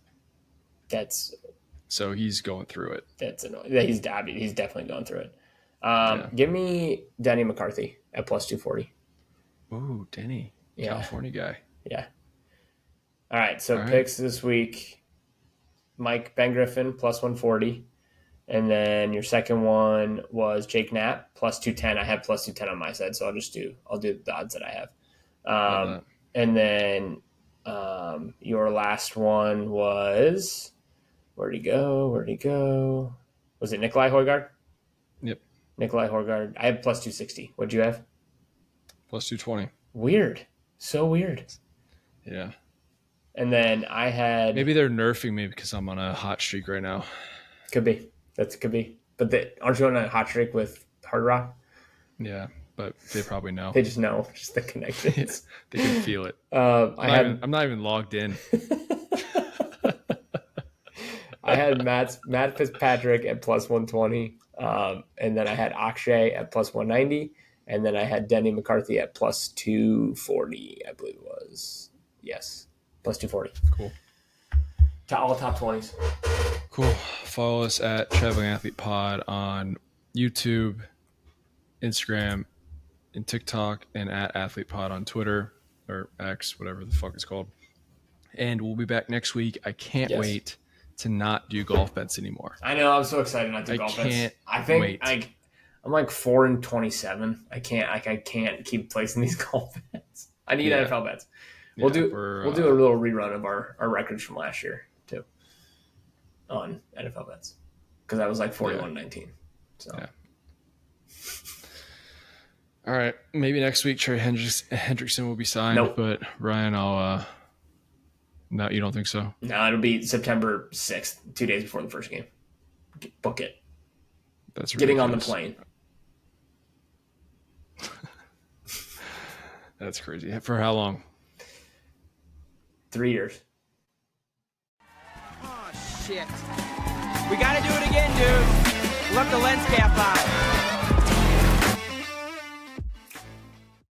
So he's going through it. That's annoying. He's definitely going through it. Give me Denny McCarthy at plus 240. Ooh, Denny. Yeah. California guy. Yeah. All right, so picks this week. Ben Griffin, plus 140. And then your second one was Jake Knapp, plus 210. I have plus 210 on my side, so I'll do the odds that I have. And then your last one was, where'd he go? Was it Nikolai Højgaard? Yep. Nikolai Højgaard. I have plus 260. What'd you have? Plus 220. Weird. So weird. Yeah. And then I had... Maybe they're nerfing me because I'm on a hot streak right now. Could be. That could be. But aren't you on a hot streak with Hard Rock? Yeah, but they probably know. They just know. Just the connections. They can feel it. I'm not even logged in. I had Matt Fitzpatrick at plus 120. And then I had Akshay at plus 190. And then I had Denny McCarthy at plus 240, I believe it was. Yes, plus 240. Cool. To all top 20s. Cool. Follow us at Traveling Athlete Pod on YouTube, Instagram, and TikTok, and at Athlete Pod on Twitter or X, whatever the fuck it's called. And we'll be back next week. I can't wait to not do golf bets anymore. I know. I'm so excited not to do golf bets. I think I'm like 4-27. I can't keep placing these golf bets. I need NFL bets. We'll do a little rerun of our records from last year too on NFL bets because I was like 41-19. So. Yeah. All right, maybe next week Trey Hendrickson will be signed, but Ryan, no, you don't think so? No, it'll be September 6th, 2 days before the first game. Book it. That's ridiculous. Getting on the plane. That's crazy. For how long? 3 years. Oh, shit. We got to do it again, dude. Left the lens cap on.